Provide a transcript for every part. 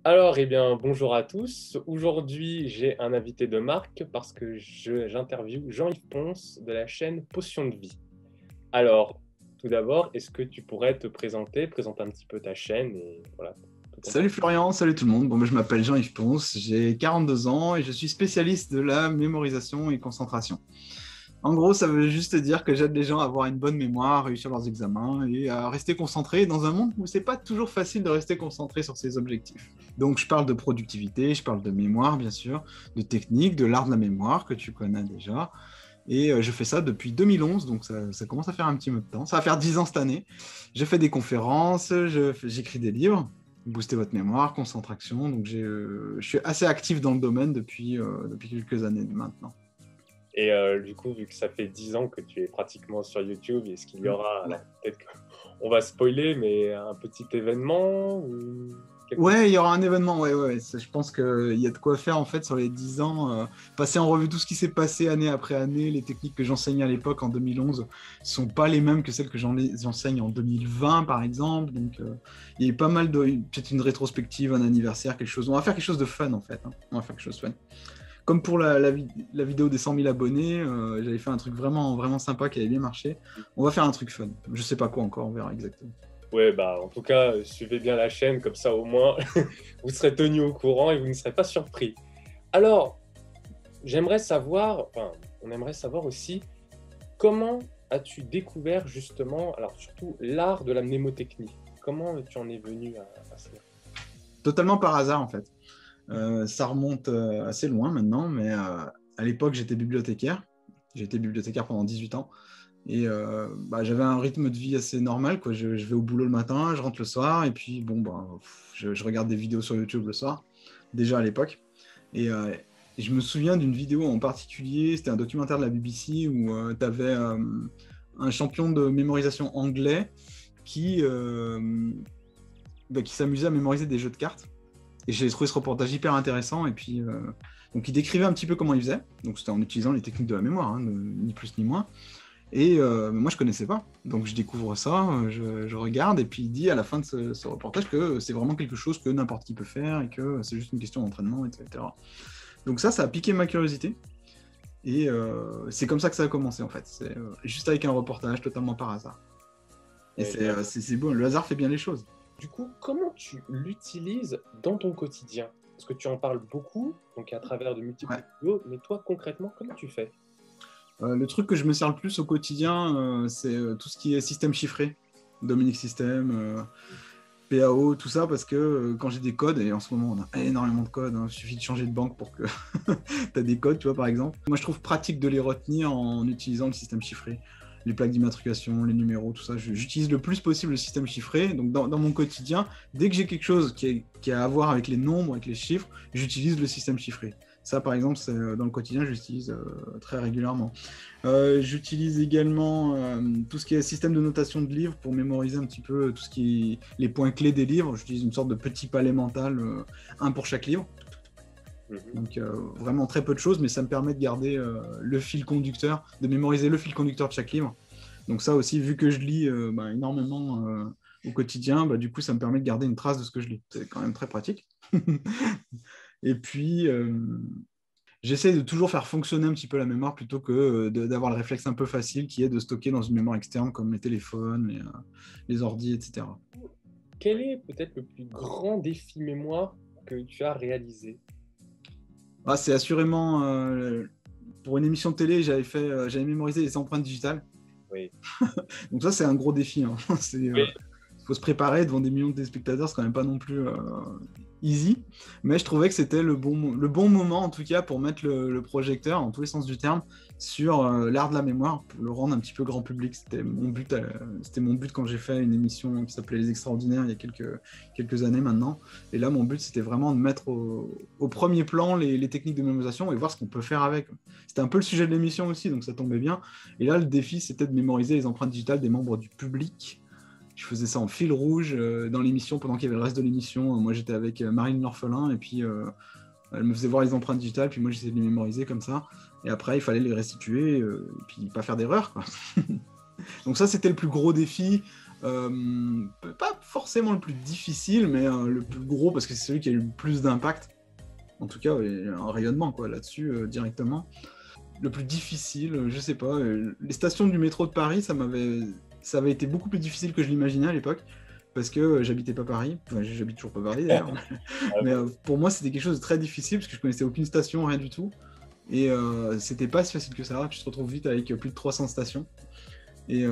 Alors, bonjour à tous. Aujourd'hui, j'ai un invité de marque parce que j'interviewe Jean-Yves Ponce de la chaîne Potion de vie. Alors, tout d'abord, est-ce que tu pourrais te présenter un petit peu ta chaîne et voilà, tout ton Salut parcours. Florian, salut tout le monde. Je m'appelle Jean-Yves Ponce, j'ai 42 ans et je suis spécialiste de la mémorisation et concentration. En gros, ça veut juste dire que j'aide les gens à avoir une bonne mémoire, à réussir leurs examens et à rester concentrés dans un monde où c'est pas toujours facile de rester concentré sur ses objectifs. Donc, je parle de productivité, je parle de mémoire, bien sûr, de technique, de l'art de la mémoire que tu connais déjà. Et je fais ça depuis 2011, donc ça commence à faire un petit peu de temps. Ça va faire 10 ans cette année. Je fais des conférences, j'écris des livres, booster votre mémoire, concentration. Donc je suis assez actif dans le domaine depuis quelques années maintenant. Et du coup, vu que ça fait 10 ans que tu es pratiquement sur YouTube, est-ce qu'il y aura, Ouais. alors peut-être qu'on va spoiler, mais un petit événement ou quelque chose? Ouais, il y aura un événement, ouais. Je pense qu'il y a de quoi faire en fait sur les 10 ans. Passer en revue tout ce qui s'est passé année après année. Les techniques que j'enseignais à l'époque en 2011 ne sont pas les mêmes que celles que j'enseigne en 2020 par exemple. Donc il y a eu pas mal de. Peut-être une rétrospective, un anniversaire, quelque chose. On va faire quelque chose de fun en fait, hein. On va faire quelque chose de fun. Comme pour la vidéo des 100 000 abonnés, j'avais fait un truc vraiment, vraiment sympa qui avait bien marché. On va faire un truc fun. Je sais pas quoi encore, on verra exactement. Ouais, bah en tout cas, suivez bien la chaîne, comme ça au moins vous serez tenu au courant et vous ne serez pas surpris. Alors, on aimerait savoir aussi comment as-tu découvert justement, alors surtout l'art de la mnémotechnie. Comment tu en es venu à cela? Totalement par hasard en fait. Ça remonte assez loin maintenant, mais à l'époque j'étais bibliothécaire. J'ai été bibliothécaire pendant 18 ans. Et j'avais un rythme de vie assez normal, quoi. Je vais au boulot le matin, je rentre le soir, et puis je regarde des vidéos sur YouTube le soir, déjà à l'époque. Et je me souviens d'une vidéo en particulier, c'était un documentaire de la BBC où tu avais un champion de mémorisation anglais qui, qui s'amusait à mémoriser des jeux de cartes. Et j'ai trouvé ce reportage hyper intéressant. Et puis, donc, il décrivait un petit peu comment il faisait. Donc, c'était en utilisant les techniques de la mémoire, hein, ni plus ni moins. Et moi, je connaissais pas. Donc, je découvre ça, je regarde. Et puis, il dit à la fin de ce reportage que c'est vraiment quelque chose que n'importe qui peut faire et que c'est juste une question d'entraînement, etc. Donc, ça a piqué ma curiosité. Et c'est comme ça que ça a commencé, en fait. C'est juste avec un reportage totalement par hasard. Et Ouais, je vois. c'est beau. Le hasard fait bien les choses. Du coup, comment tu l'utilises dans ton quotidien? Parce que tu en parles beaucoup, donc à travers de multiples Ouais. vidéos, mais toi concrètement, comment tu fais? Le truc que je me sers le plus au quotidien, c'est tout ce qui est système chiffré, Dominique System, PAO, tout ça, parce que quand j'ai des codes, et en ce moment on a énormément de codes, hein, il suffit de changer de banque pour que tu as des codes, tu vois, par exemple. Moi je trouve pratique de les retenir en utilisant le système chiffré. Les plaques d'immatriculation, les numéros, tout ça, j'utilise le plus possible le système chiffré. Donc dans mon quotidien, dès que j'ai quelque chose qui a à voir avec les nombres, avec les chiffres, j'utilise le système chiffré. Ça, par exemple, dans le quotidien, j'utilise très régulièrement. J'utilise également tout ce qui est système de notation de livres pour mémoriser un petit peu tout ce qui est les points clés des livres. J'utilise une sorte de petit palais mental, un pour chaque livre. Mhm. Donc vraiment très peu de choses, mais ça me permet de garder le fil conducteur, de mémoriser le fil conducteur de chaque livre. Donc ça aussi, vu que je lis énormément au quotidien, du coup, ça me permet de garder une trace de ce que je lis. C'est quand même très pratique. Et puis, j'essaie de toujours faire fonctionner un petit peu la mémoire plutôt que d'avoir le réflexe un peu facile qui est de stocker dans une mémoire externe comme les téléphones, les ordis, etc. Quel est peut-être le plus grand défi mémoire que tu as réalisé? Ah, c'est assurément, pour une émission de télé, j'avais mémorisé les empreintes digitales. Oui. Donc ça, c'est un gros défi, hein. Oui. Faut se préparer devant des millions de téléspectateurs, c'est quand même pas non plus easy. Mais je trouvais que c'était le bon moment, en tout cas, pour mettre le projecteur, en tous les sens du terme, sur l'art de la mémoire, pour le rendre un petit peu grand public. C'était mon but quand j'ai fait une émission qui s'appelait Les Extraordinaires il y a quelques années maintenant. Et là, mon but, c'était vraiment de mettre au premier plan les techniques de mémorisation et voir ce qu'on peut faire avec. C'était un peu le sujet de l'émission aussi, donc ça tombait bien. Et là, le défi, c'était de mémoriser les empreintes digitales des membres du public. Je faisais ça en fil rouge dans l'émission pendant qu'il y avait le reste de l'émission. Moi, j'étais avec Marine L'Orphelin et puis elle me faisait voir les empreintes digitales, puis moi, j'essayais de les mémoriser comme ça. Et après, il fallait les restituer et puis pas faire d'erreur, quoi. Donc ça, c'était le plus gros défi. Pas forcément le plus difficile, mais le plus gros, parce que c'est celui qui a eu le plus d'impact. En tout cas, il y a un rayonnement quoi, là-dessus directement. Le plus difficile, je sais pas. Les stations du métro de Paris, ça avait été beaucoup plus difficile que je l'imaginais à l'époque, parce que j'habitais pas Paris. Enfin, j'habite toujours pas Paris d'ailleurs. Mais pour moi, c'était quelque chose de très difficile, parce que je connaissais aucune station, rien du tout. Et c'était pas si facile que ça. Tu te retrouves vite avec plus de 300 stations. Et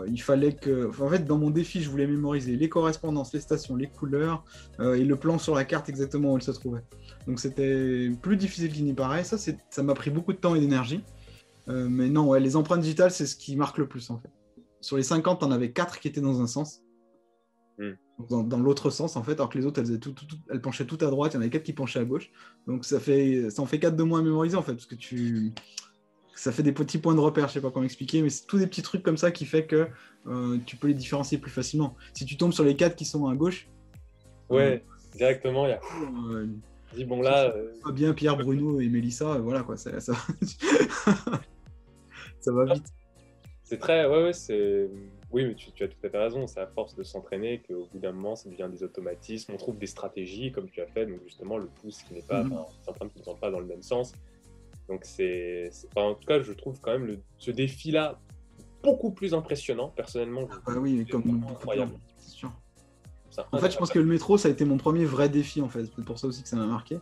il fallait que... Enfin, en fait, dans mon défi, je voulais mémoriser les correspondances, les stations, les couleurs, et le plan sur la carte exactement où elle se trouvait. Donc c'était plus difficile qu'il n'y paraît. Ça m'a pris beaucoup de temps et d'énergie. Mais non, ouais, les empreintes digitales, c'est ce qui marque le plus, en fait. Sur les 50, t'en avais 4 qui étaient dans un sens. Dans l'autre sens, en fait, alors que les autres, elles penchaient tout à droite. Il y en avait 4 qui penchaient à gauche. Donc ça en fait 4 de moins à mémoriser, en fait, parce que ça fait des petits points de repère, je sais pas comment expliquer, mais c'est tous des petits trucs comme ça qui fait que tu peux les différencier plus facilement. Si tu tombes sur les 4 qui sont à gauche... Ouais, directement, il y a... Dis bon là... Fabien, Pierre, Bruno et Mélissa, voilà quoi, ça va vite. C'est très... Ouais, c'est... Oui, mais tu as tout à fait raison, c'est à force de s'entraîner qu'au bout d'un moment, ça devient des automatismes, on trouve des stratégies, comme tu as fait, donc justement, le pouce qui n'est pas... les empreintes qui ne vont pas dans le même sens. Donc en tout cas, je trouve quand même ce défi-là beaucoup plus impressionnant, personnellement. Oui, comme incroyable, c'est sûr. En fait, je pense que le métro, ça a été mon premier vrai défi, en fait. C'est pour ça aussi que ça m'a marqué.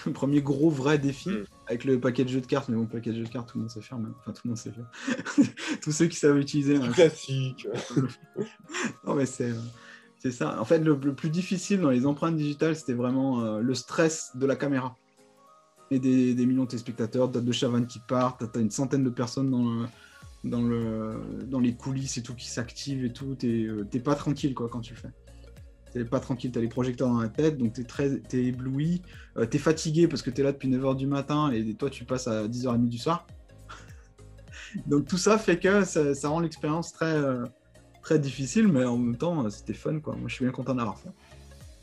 Le premier gros vrai défi, avec le paquet de jeux de cartes. Mais bon, le paquet de jeux de cartes, tout le monde sait faire, même. Enfin, tout le monde sait faire. Tous ceux qui savent utiliser. Classique. Non, mais c'est ça. En fait, le plus difficile dans les empreintes digitales, c'était vraiment le stress de la caméra. Et des millions de téléspectateurs, t'as 2 chavannes qui partent, t'as une centaine de personnes dans les coulisses et tout qui s'activent et tout. T'es pas tranquille quoi quand tu le fais. T'es pas tranquille, t'as les projecteurs dans la tête, donc t'es ébloui, t'es fatigué parce que t'es là depuis 9h du matin et toi tu passes à 10h30 du soir. Donc tout ça fait que ça rend l'expérience très, très difficile, mais en même temps c'était fun quoi. Moi je suis bien content d'avoir fait.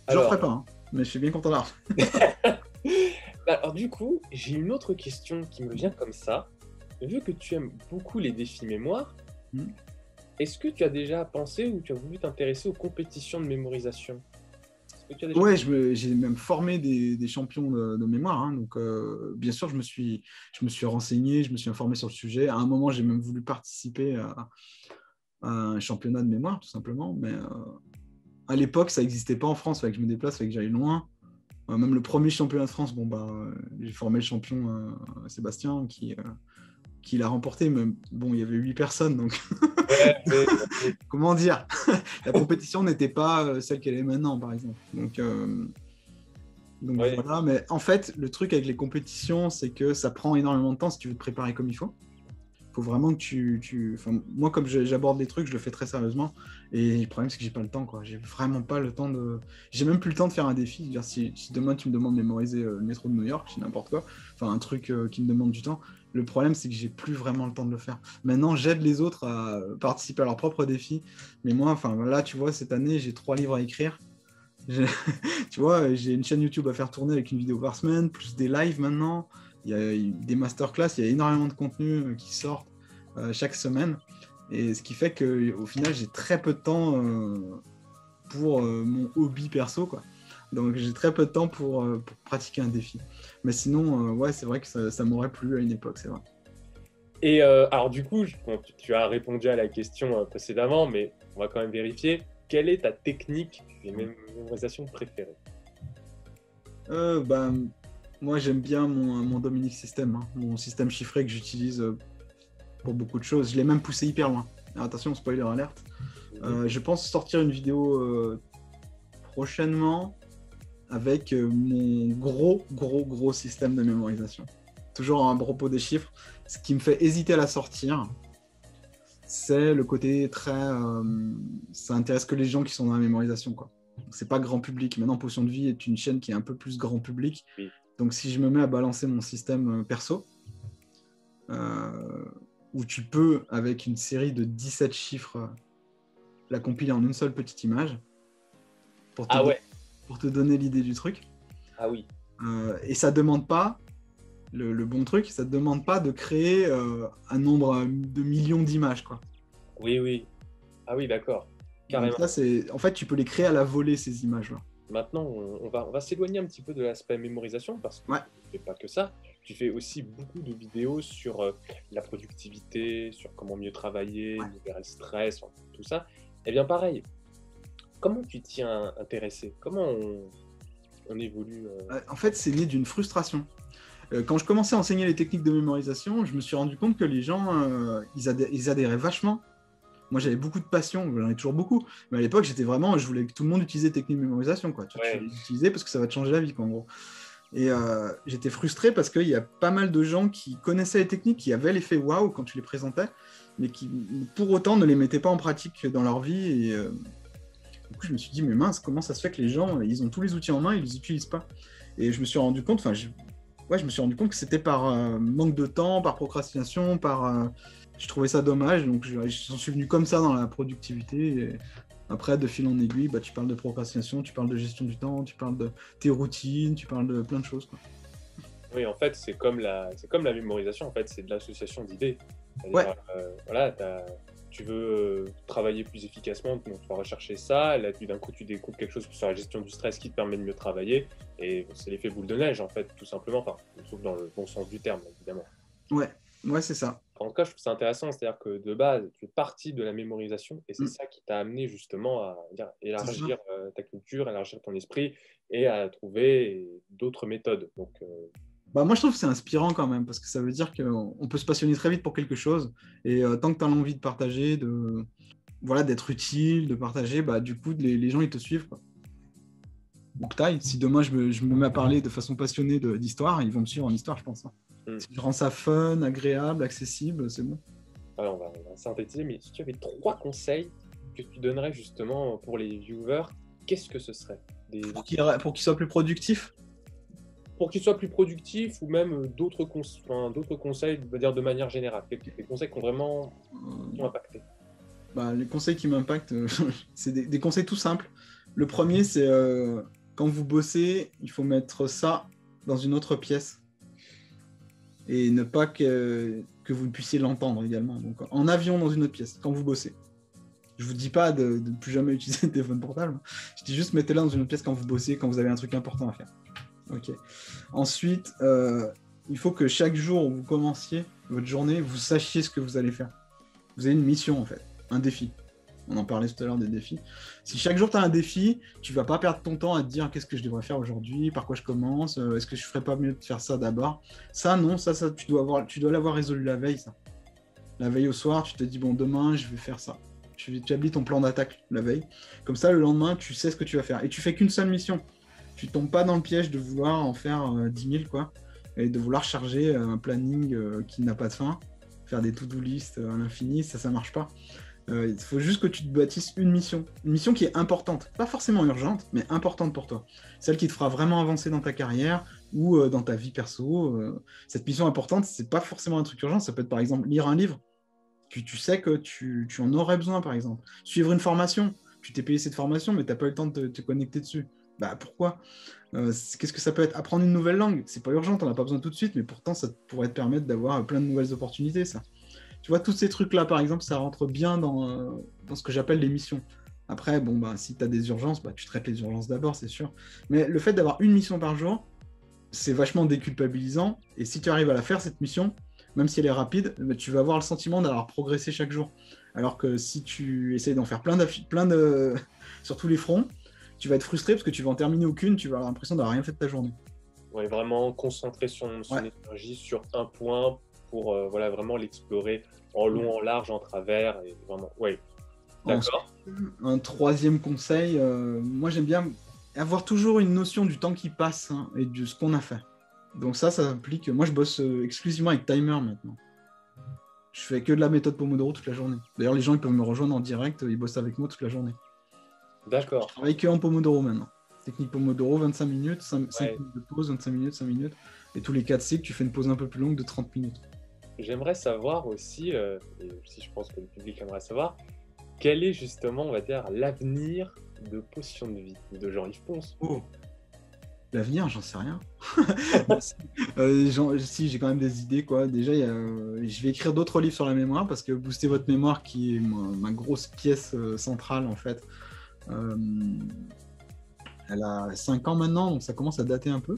Je le ferai pas, hein, mais je suis bien content d'avoir fait. Alors du coup, j'ai une autre question qui me vient comme ça. Vu que tu aimes beaucoup les défis mémoire, est-ce que tu as déjà pensé ou tu as voulu t'intéresser aux compétitions de mémorisation? Ouais, j'ai même formé des champions de mémoire. Hein, donc, bien sûr, je me suis renseigné, je me suis informé sur le sujet. À un moment, j'ai même voulu participer à un championnat de mémoire, tout simplement. Mais à l'époque, ça n'existait pas en France. Il fallait que je me déplace, il fallait que j'aille loin. Même le premier championnat de France, j'ai formé le champion Sébastien qui l'a remporté. Mais bon, il y avait 8 personnes, donc... Comment dire? La compétition n'était pas celle qu'elle est maintenant, par exemple. Donc voilà, mais en fait, le truc avec les compétitions, c'est que ça prend énormément de temps si tu veux te préparer comme il faut. Il faut vraiment que Enfin, moi, comme j'aborde les trucs, je le fais très sérieusement. Et le problème, c'est que j'ai pas le temps, quoi. J'ai vraiment pas le temps de... J'ai même plus le temps de faire un défi. Dire, si demain, tu me demandes de mémoriser le métro de New York, c'est n'importe quoi. Enfin, un truc qui me demande du temps. Le problème, c'est que j'ai plus vraiment le temps de le faire. Maintenant, j'aide les autres à participer à leurs propres défis. Mais moi, enfin, là, tu vois, cette année, j'ai 3 livres à écrire. Tu vois, j'ai une chaîne YouTube à faire tourner avec une vidéo par semaine, plus des lives maintenant. Il y a des masterclass, il y a énormément de contenu qui sortent chaque semaine. Et ce qui fait qu'au final, j'ai très peu de temps pour mon hobby perso, quoi. Donc j'ai très peu de temps pour pratiquer un défi. Mais sinon, ouais, c'est vrai que ça m'aurait plu à une époque, c'est vrai. Et alors du coup, tu as répondu à la question précédemment, mais on va quand même vérifier. Quelle est ta technique de mémorisation préférée? Moi, j'aime bien mon Dominic System, hein, mon système chiffré que j'utilise pour beaucoup de choses. Je l'ai même poussé hyper loin. Alors, attention, spoiler alerte. Je pense sortir une vidéo prochainement avec mon gros système de mémorisation. Toujours à propos des chiffres. Ce qui me fait hésiter à la sortir, c'est le côté très... ça intéresse que les gens qui sont dans la mémorisation, quoi. C'est pas grand public. Maintenant, Potion de Vie est une chaîne qui est un peu plus grand public. Oui. Donc, si je me mets à balancer mon système perso, où tu peux, avec une série de 17 chiffres, la compiler en une seule petite image, pour te donner l'idée du truc. Ah oui. Et ça demande pas, le bon truc, ça ne demande pas de créer un nombre de millions d'images, quoi. Oui. Ah oui, d'accord. Donc carrément. ça, en fait, tu peux les créer à la volée, ces images-là. Maintenant, on va s'éloigner un petit peu de l'aspect mémorisation parce que Ouais, tu ne fais pas que ça. Tu fais aussi beaucoup de vidéos sur la productivité, sur comment mieux travailler, ouais. libérer le stress, enfin, tout ça. Eh bien, pareil, comment tu t'y as intéressé? Comment on évolue En fait, c'est né d'une frustration. Quand je commençais à enseigner les techniques de mémorisation, je me suis rendu compte que les gens, ils adhéraient vachement. Moi, j'avais beaucoup de passion, j'en ai toujours beaucoup. Mais à l'époque, je voulais que tout le monde utilise les techniques de mémorisation, quoi. Toi, tu Ouais, vas les utiliser parce que ça va te changer la vie, quoi, en gros. Et j'étais frustré parce qu'il y a pas mal de gens qui connaissaient les techniques, qui avaient l'effet waouh quand tu les présentais, mais qui, pour autant, ne les mettaient pas en pratique dans leur vie. Et du coup, je me suis dit, mais mince, comment ça se fait que les gens, ils ont tous les outils en main, ils les utilisent pas? Et je me suis rendu compte, ouais, je me suis rendu compte que c'était par manque de temps, par procrastination, je trouvais ça dommage, donc j'en suis venu comme ça dans la productivité. Et après, de fil en aiguille, bah, tu parles de procrastination, tu parles de gestion du temps, tu parles de tes routines, tu parles de plein de choses, quoi. oui, en fait, c'est comme la mémorisation, en fait, c'est de l'association d'idées. Ouais, C'est-à-dire, voilà, tu veux travailler plus efficacement, donc tu vas rechercher ça. Là, d'un coup, tu découvres quelque chose sur la gestion du stress qui te permet de mieux travailler. Et c'est l'effet boule de neige, en fait, tout simplement. Enfin, sauf dans le bon sens du terme, évidemment. ouais, ouais, c'est ça. En tout cas, je trouve ça intéressant, c'est-à-dire que de base, tu es parti de la mémorisation et c'est Mm, ça qui t'a amené justement à c'est ça. élargir ta culture, élargir ton esprit et à trouver d'autres méthodes. Donc, Bah, moi, je trouve que c'est inspirant quand même, parce que ça veut dire qu'on peut se passionner très vite pour quelque chose, et tant que tu as l'envie de partager, voilà, d'être utile, de partager, bah, du coup, les gens, ils te suivent, quoi. Ou que t'ailles. Si demain, je me mets à parler de façon passionnée d'histoire, ils vont me suivre en histoire, je pense, hein. hmm. Si je rends ça fun, agréable, accessible, c'est bon. Alors, on va synthétiser, mais si tu avais 3 conseils que tu donnerais justement pour les viewers, qu'est-ce que ce serait? Pour qu'ils soient plus productifs. Pour qu'ils soient plus productifs ou même d'autres conseils, on va dire de manière générale, des conseils qui ont vraiment Euh, impacté. Bah, les conseils qui m'impactent, c'est des conseils tout simples. Le premier, c'est quand vous bossez, il faut mettre ça dans une autre pièce et ne pas que vous puissiez l'entendre également. Donc, en avion, dans une autre pièce, quand vous bossez. Je vous dis pas de ne plus jamais utiliser le téléphone portable. Je dis juste mettez-la dans une autre pièce quand vous bossez, quand vous avez un truc important à faire. Ok. Ensuite, il faut que chaque jour où vous commenciez votre journée, vous sachiez ce que vous allez faire. Vous avez une mission en fait, un défi. On en parlait tout à l'heure des défis. Si chaque jour tu as un défi, tu vas pas perdre ton temps à te dire qu'est-ce que je devrais faire aujourd'hui, par quoi je commence, est-ce que je ferais pas mieux de faire ça d'abord. Ça non, ça tu dois l'avoir résolu la veille, ça. La veille au soir, tu te dis bon demain je vais faire ça. Tu établis ton plan d'attaque la veille. Comme ça le lendemain tu sais ce que tu vas faire. Et tu fais qu'une seule mission. Tu tombes pas dans le piège de vouloir en faire 10 000 quoi, et de vouloir charger un planning qui n'a pas de fin, faire des to-do list à l'infini, ça marche pas. Il faut juste que tu te bâtisses une mission qui est importante, pas forcément urgente, mais importante pour toi. Celle qui te fera vraiment avancer dans ta carrière ou dans ta vie perso. Cette mission importante, c'est pas forcément un truc urgent, ça peut être par exemple lire un livre. Tu sais que tu en aurais besoin par exemple. Suivre une formation, tu t'es payé cette formation, mais t'as pas eu le temps de te connecter dessus. Bah pourquoi? Qu'est-ce que ça peut être? Apprendre une nouvelle langue, c'est pas urgent, t'en as pas besoin tout de suite, mais pourtant ça pourrait te permettre d'avoir plein de nouvelles opportunités, ça. Tu vois, tous ces trucs-là, par exemple, ça rentre bien dans ce que j'appelle les missions. Après, bon, bah, si tu as des urgences, bah, tu traites les urgences d'abord, c'est sûr. Mais le fait d'avoir une mission par jour, c'est vachement déculpabilisant. Et si tu arrives à la faire, cette mission, même si elle est rapide, bah, tu vas avoir le sentiment d'avoir progressé chaque jour. Alors que si tu essayes d'en faire plein sur tous les fronts, tu vas être frustré parce que tu vas en terminer aucune, tu vas avoir l'impression d'avoir rien fait de ta journée. Ouais, vraiment concentrer son Ouais. énergie sur un point pour voilà, vraiment l'explorer en long, en large, en travers. Et vraiment, ouais, Ensuite, d'accord. un troisième conseil, moi j'aime bien avoir toujours une notion du temps qui passe hein, et de ce qu'on a fait. Donc ça implique, moi je bosse exclusivement avec timer maintenant. Je fais que de la méthode Pomodoro toute la journée. D'ailleurs les gens ils peuvent me rejoindre en direct, ils bossent avec moi toute la journée. Je D'accord. travaille que en Pomodoro maintenant. Technique Pomodoro, 25 minutes, 5 Ouais. minutes de pause, 25 minutes, 5 minutes. Et tous les 4 cycles, tu fais une pause un peu plus longue de 30 minutes. J'aimerais savoir aussi, et aussi je pense que le public aimerait savoir, quel est justement, on va dire, l'avenir de Potion de Vie de Jean-Yves Ponce. Oh. L'avenir, j'en sais rien. Si, j'ai quand même des idées, quoi. Déjà, je vais écrire d'autres livres sur la mémoire parce que booster votre mémoire, qui est ma grosse pièce centrale, en fait, euh, elle a 5 ans maintenant, donc ça commence à dater un peu.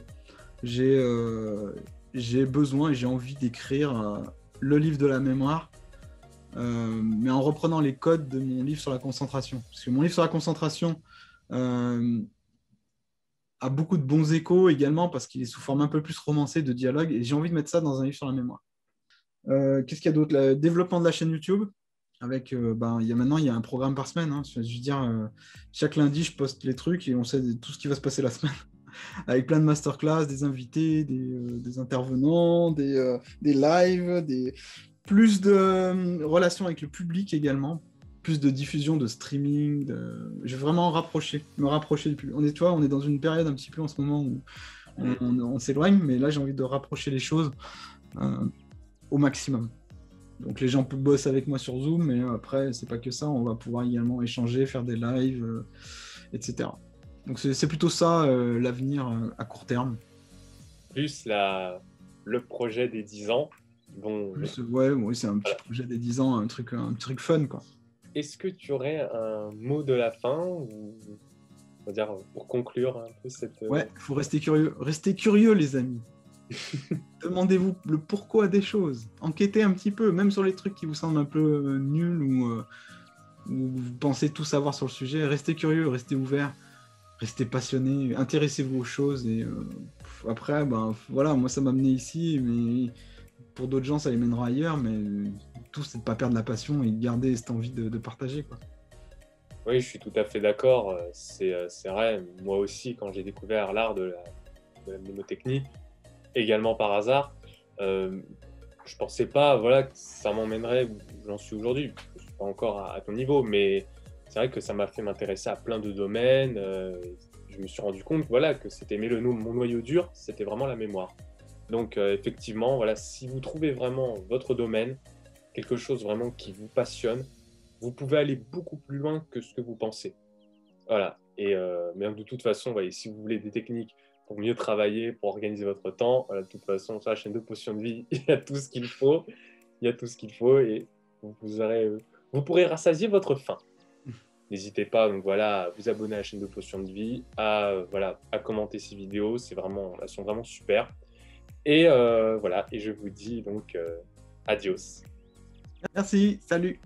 J'ai besoin et j'ai envie d'écrire le livre de la mémoire, mais en reprenant les codes de mon livre sur la concentration. Parce que mon livre sur la concentration a beaucoup de bons échos également, parce qu'il est sous forme un peu plus romancée de dialogue, et j'ai envie de mettre ça dans un livre sur la mémoire. Qu'est-ce qu'il y a d'autre? Le développement de la chaîne YouTube. Avec, maintenant, il y a un programme par semaine. Hein. Je veux dire, chaque lundi, je poste les trucs et on sait tout ce qui va se passer la semaine. Avec plein de masterclass, des invités, des intervenants, des lives, plus de relations avec le public également, plus de diffusion, de streaming. Je vais vraiment me rapprocher du public. On est dans une période un petit peu en ce moment où on s'éloigne, mais là, j'ai envie de rapprocher les choses au maximum. Donc les gens bossent avec moi sur Zoom, mais après, c'est pas que ça, on va pouvoir également échanger, faire des lives, etc. Donc c'est plutôt ça l'avenir à court terme. Plus le projet des 10 ans. Bon, ouais, c'est un petit projet des 10 ans, un truc fun, quoi. Est-ce que tu aurais un mot de la fin, ou on va dire pour conclure un peu cette... Ouais, il faut rester curieux. Restez curieux, les amis. Demandez-vous le pourquoi des choses. Enquêtez un petit peu, même sur les trucs qui vous semblent un peu nuls ou vous pensez tout savoir sur le sujet. Restez curieux, restez ouvert, restez passionné, intéressez-vous aux choses. Et après, voilà, moi ça m'a mené ici, mais pour d'autres gens ça les mènera ailleurs. Mais tout, c'est de ne pas perdre la passion et de garder cette envie de partager, quoi. Oui, je suis tout à fait d'accord. C'est vrai, moi aussi, quand j'ai découvert l'art de la mnémotechnie, également par hasard, je pensais pas, voilà, que ça m'emmènerait où j'en suis aujourd'hui. Je suis pas encore à ton niveau, mais c'est vrai que ça m'a fait m'intéresser à plein de domaines. Je me suis rendu compte, voilà, que c'était mon noyau dur, c'était vraiment la mémoire. Donc effectivement, voilà, si vous trouvez vraiment votre domaine, quelque chose vraiment qui vous passionne, vous pouvez aller beaucoup plus loin que ce que vous pensez. Voilà. Et mais de toute façon, voyez, si vous voulez des techniques pour mieux travailler, pour organiser votre temps, voilà, de toute façon, sur la chaîne de Potion de Vie, il y a tout ce qu'il faut. Il y a tout ce qu'il faut et vous pourrez rassasier votre faim. N'hésitez pas, donc voilà, à vous abonner à la chaîne de Potion de Vie, à commenter ces vidéos, elles sont vraiment super. Et voilà, et je vous dis donc adios. Merci, salut.